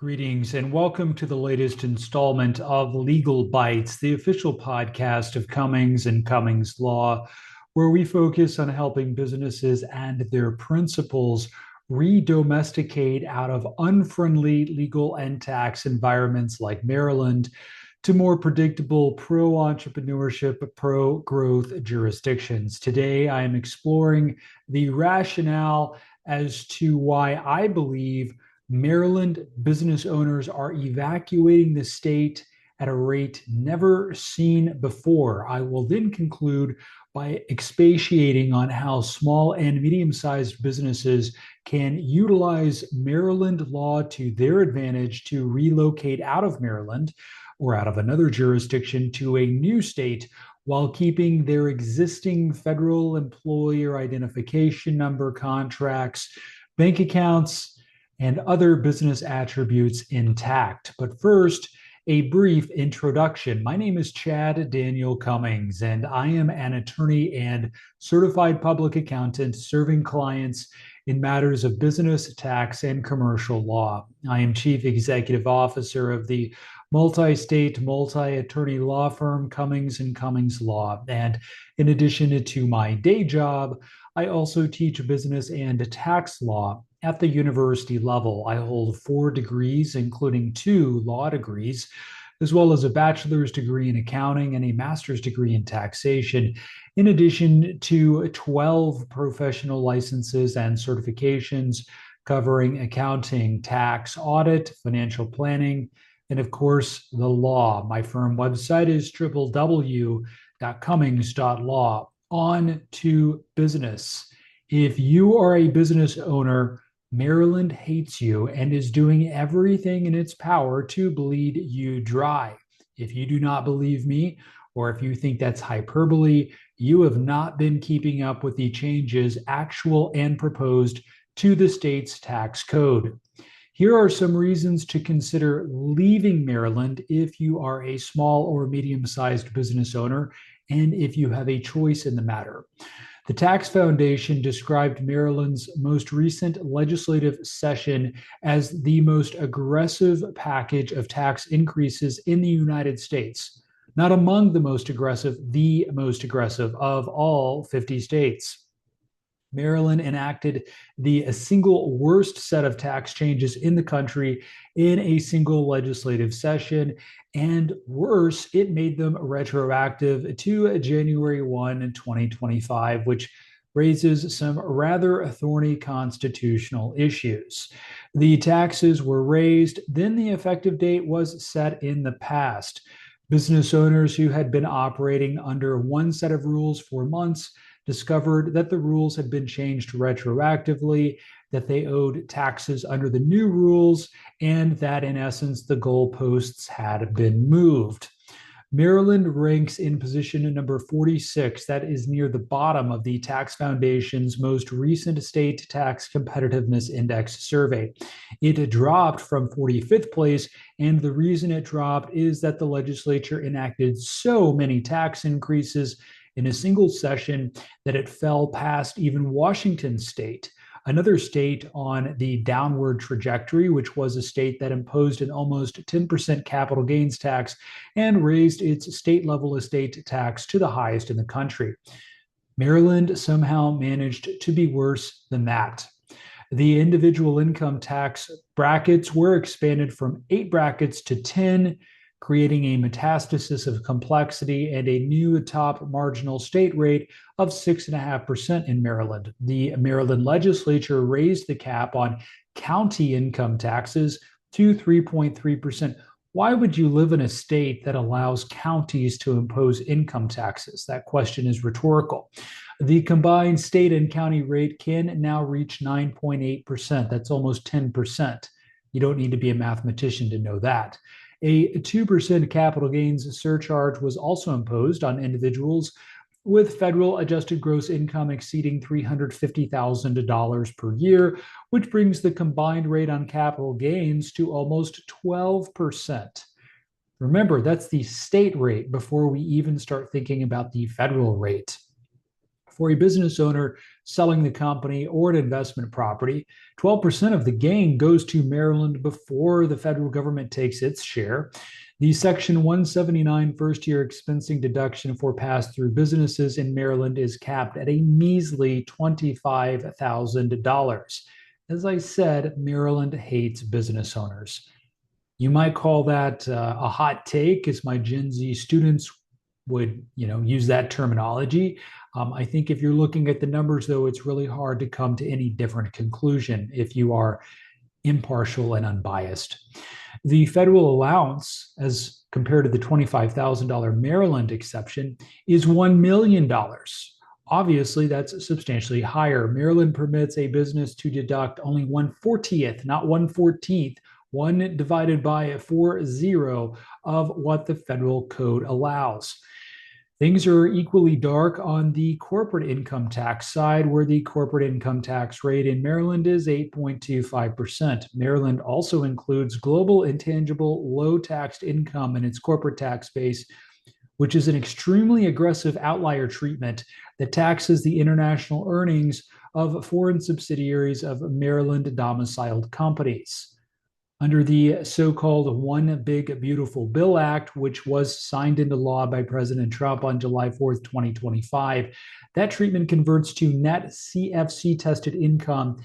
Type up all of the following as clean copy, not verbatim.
Greetings and welcome to the latest installment of Legal Bites, the official podcast of Cummings and Cummings Law, where we focus on helping businesses and their principals re-domesticate out of unfriendly legal and tax environments like Maryland to more predictable pro-entrepreneurship, pro-growth jurisdictions. Today, I am exploring the rationale as to why I believe Maryland business owners are evacuating the state at a rate never seen before. I will then conclude by expatiating on how small and medium-sized businesses can utilize Maryland law to their advantage to relocate out of Maryland or out of another jurisdiction to a new state while keeping their existing federal employer identification number, contracts, bank accounts, and other business attributes intact. But first, a brief introduction. My name is Chad Daniel Cummings, and I am an attorney and certified public accountant serving clients in matters of business, tax, and commercial law. I am Chief Executive Officer of the multi-state, multi-attorney law firm Cummings and Cummings Law. And in addition to my day job, I also teach business and tax law at the university level. I hold 4 degrees, including 2 law degrees, as well as a bachelor's degree in accounting and a master's degree in taxation, in addition to 12 professional licenses and certifications covering accounting, tax, audit, financial planning, and of course, the law. My firm website is www.cummings.law. On to business. If you are a business owner, Maryland hates you and is doing everything in its power to bleed you dry. If you do not believe me, or if you think that's hyperbole, you have not been keeping up with the changes, actual and proposed, to the state's tax code. Here are some reasons to consider leaving Maryland if you are a small or medium-sized business owner and if you have a choice in the matter. The Tax Foundation described Maryland's most recent legislative session as the most aggressive package of tax increases in the United States. Not among the most aggressive, the most aggressive of all 50 states. Maryland enacted the single worst set of tax changes in the country in a single legislative session. And worse, it made them retroactive to January 1, 2025, which raises some rather thorny constitutional issues. The taxes were raised, then the effective date was set in the past. Business owners who had been operating under one set of rules for months discovered that the rules had been changed retroactively, that they owed taxes under the new rules, and that in essence, the goalposts had been moved. Maryland ranks in position number 46. That is near the bottom of the Tax Foundation's most recent state tax competitiveness index survey. It dropped from 45th place, and the reason it dropped is that the legislature enacted so many tax increases in a single session that it fell past even Washington state, another state on the downward trajectory, which was a state that imposed an almost 10% capital gains tax and raised its state level estate tax to the highest in the country. Maryland somehow managed to be worse than that. The individual income tax brackets were expanded from 8 brackets to 10, creating a metastasis of complexity and a new top marginal state rate of 6.5% in Maryland. The Maryland legislature raised the cap on county income taxes to 3.3%. Why would you live in a state that allows counties to impose income taxes? That question is rhetorical. The combined state and county rate can now reach 9.8%. That's almost 10%. You don't need to be a mathematician to know that. A 2% capital gains surcharge was also imposed on individuals with federal adjusted gross income exceeding $350,000 per year, which brings the combined rate on capital gains to almost 12%. Remember, that's the state rate before we even start thinking about the federal rate. For a business owner selling the company or an investment property, 12% of the gain goes to Maryland before the federal government takes its share. The Section 179 first year expensing deduction for pass through businesses in Maryland is capped at a measly $25,000. As I said, Maryland hates business owners. You might call that a hot take, as my Gen Z students would, use that terminology. I think if you're looking at the numbers, though, it's really hard to come to any different conclusion if you are impartial and unbiased. The federal allowance, as compared to the $25,000 Maryland exception, is $1 million. Obviously, that's substantially higher. Maryland permits a business to deduct only 1/40th, not 1/14th, one divided by 40 of what the federal code allows. Things are equally dark on the corporate income tax side, where the corporate income tax rate in Maryland is 8.25%. Maryland also includes global intangible low taxed income in its corporate tax base, which is an extremely aggressive outlier treatment that taxes the international earnings of foreign subsidiaries of Maryland domiciled companies. Under the so-called One Big Beautiful Bill Act, which was signed into law by President Trump on July 4th, 2025, that treatment converts to net CFC-tested income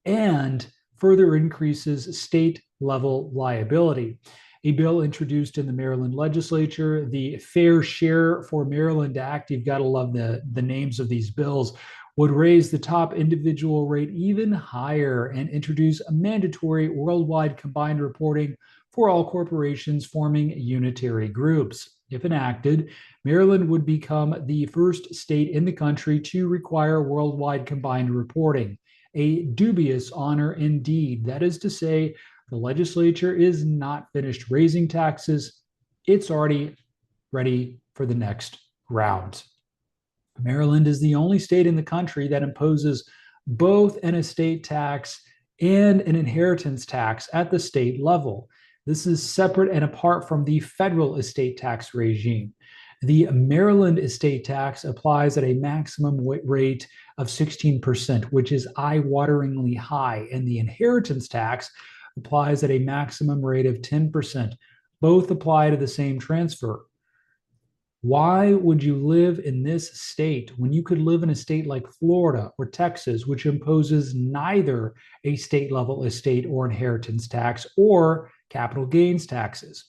and further increases state-level liability. A bill introduced in the Maryland legislature, the Fair Share for Maryland Act, you've got to love the names of these bills, would raise the top individual rate even higher and introduce a mandatory worldwide combined reporting for all corporations forming unitary groups. If enacted, Maryland would become the first state in the country to require worldwide combined reporting, a dubious honor indeed. That is to say, the legislature is not finished raising taxes. It's already ready for the next round. Maryland is the only state in the country that imposes both an estate tax and an inheritance tax at the state level. This is separate and apart from the federal estate tax regime. The Maryland estate tax applies at a maximum rate of 16%, which is eye-wateringly high, and the inheritance tax applies at a maximum rate of 10%. Both apply to the same transfer. Why would you live in this state when you could live in a state like Florida or Texas, which imposes neither a state level estate or inheritance tax or capital gains taxes?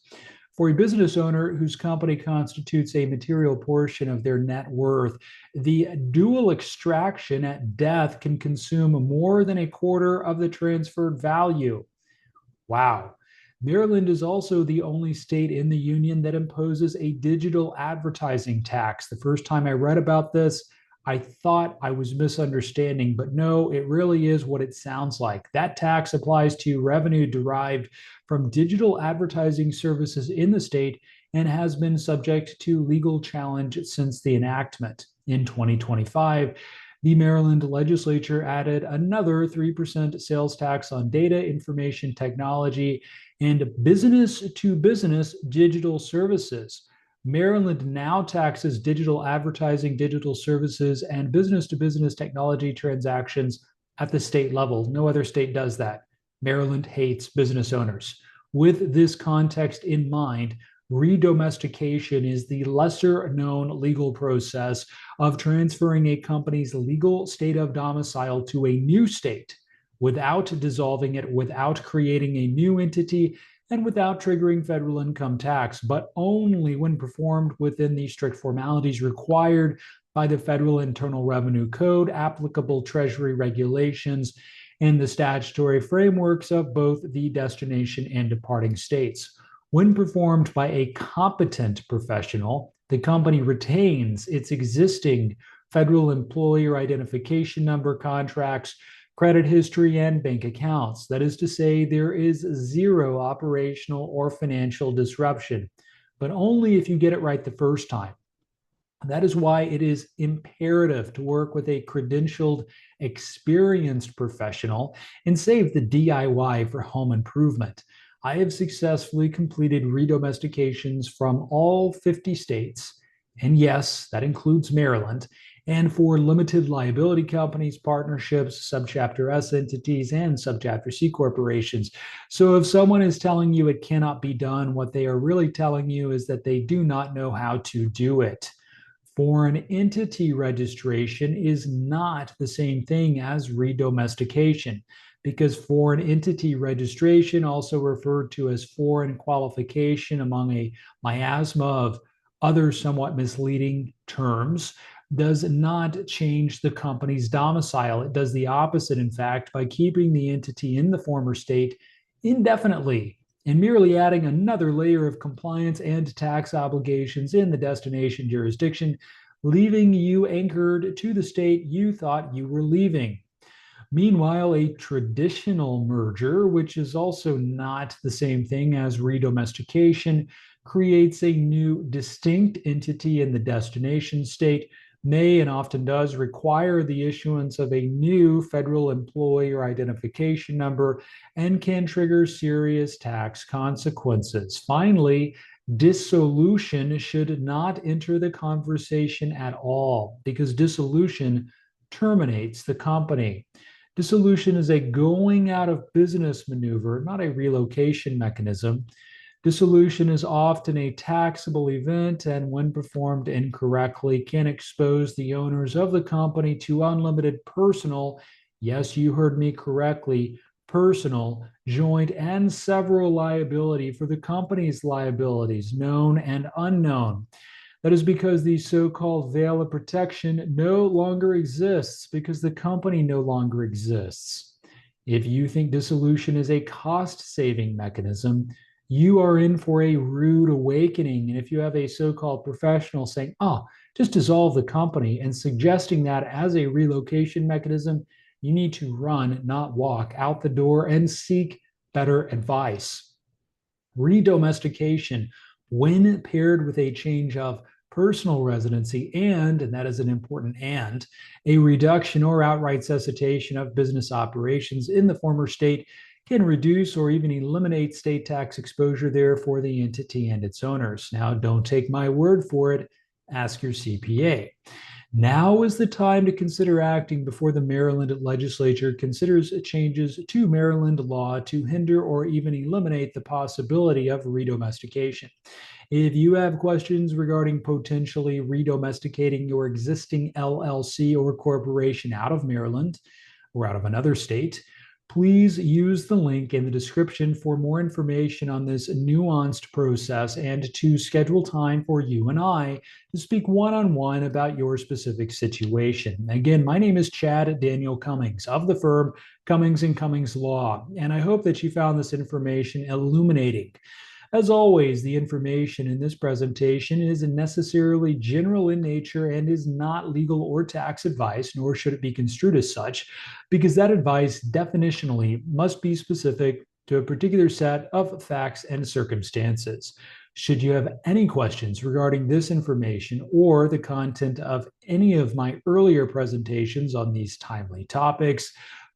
For a business owner whose company constitutes a material portion of their net worth, the dual extraction at death can consume more than a quarter of the transferred value. Wow. Maryland is also the only state in the union that imposes a digital advertising tax. The first time I read about this, I thought I was misunderstanding, but no, it really is what it sounds like. That tax applies to revenue derived from digital advertising services in the state and has been subject to legal challenge since the enactment. In 2025, the Maryland legislature added another 3% sales tax on data, information technology, and business to business digital services. Maryland now taxes digital advertising, digital services, and business to business technology transactions at the state level. No other state does that. Maryland hates business owners. With this context in mind, redomestication is the lesser known legal process of transferring a company's legal state of domicile to a new state without dissolving it, without creating a new entity, and without triggering federal income tax, but only when performed within the strict formalities required by the Federal Internal Revenue Code, applicable Treasury regulations, and the statutory frameworks of both the destination and departing states. When performed by a competent professional, the company retains its existing federal employer identification number, contracts, credit history, and bank accounts. That is to say, there is zero operational or financial disruption, but only if you get it right the first time. That is why it is imperative to work with a credentialed, experienced professional and save the DIY for home improvement. I have successfully completed redomestications from all 50 states, and yes, that includes Maryland, and for limited liability companies, partnerships, subchapter S entities, and subchapter C corporations. So if someone is telling you it cannot be done, what they are really telling you is that they do not know how to do it. Foreign entity registration is not the same thing as redomestication because foreign entity registration, also referred to as foreign qualification among a miasma of other somewhat misleading terms, does not change the company's domicile. It does the opposite, in fact, by keeping the entity in the former state indefinitely and merely adding another layer of compliance and tax obligations in the destination jurisdiction, leaving you anchored to the state you thought you were leaving. Meanwhile, a traditional merger, which is also not the same thing as redomestication, creates a new distinct entity in the destination state, may and often does require the issuance of a new federal employer identification number, and can trigger serious tax consequences. Finally, dissolution should not enter the conversation at all because dissolution terminates the company. Dissolution is a going out of business maneuver, not a relocation mechanism. Dissolution is often a taxable event and, when performed incorrectly, can expose the owners of the company to unlimited personal, yes, you heard me correctly, personal, joint, and several liability for the company's liabilities, known and unknown. That is because the so-called veil of protection no longer exists because the company no longer exists. If you think dissolution is a cost-saving mechanism, you are in for a rude awakening. And if you have a so-called professional saying, oh, just dissolve the company and suggesting that as a relocation mechanism, you need to run, not walk out the door and seek better advice. Redomestication, when paired with a change of personal residency and that is an important and, a reduction or outright cessation of business operations in the former state can reduce or even eliminate state tax exposure there for the entity and its owners. Now, don't take my word for it. Ask your CPA. Now is the time to consider acting before the Maryland legislature considers changes to Maryland law to hinder or even eliminate the possibility of redomestication. If you have questions regarding potentially redomesticating your existing LLC or corporation out of Maryland or out of another state, please use the link in the description for more information on this nuanced process and to schedule time for you and I to speak one-on-one about your specific situation. Again, my name is Chad Daniel Cummings of the firm Cummings & Cummings Law, and I hope that you found this information illuminating. As always, the information in this presentation is necessarily general in nature and is not legal or tax advice, nor should it be construed as such, because that advice definitionally must be specific to a particular set of facts and circumstances. Should you have any questions regarding this information or the content of any of my earlier presentations on these timely topics,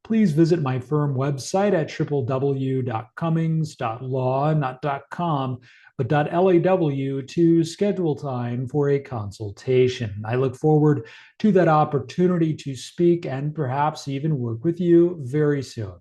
please visit my firm website at www.cummings.law, not .com, but .law to schedule time for a consultation. I look forward to that opportunity to speak and perhaps even work with you very soon.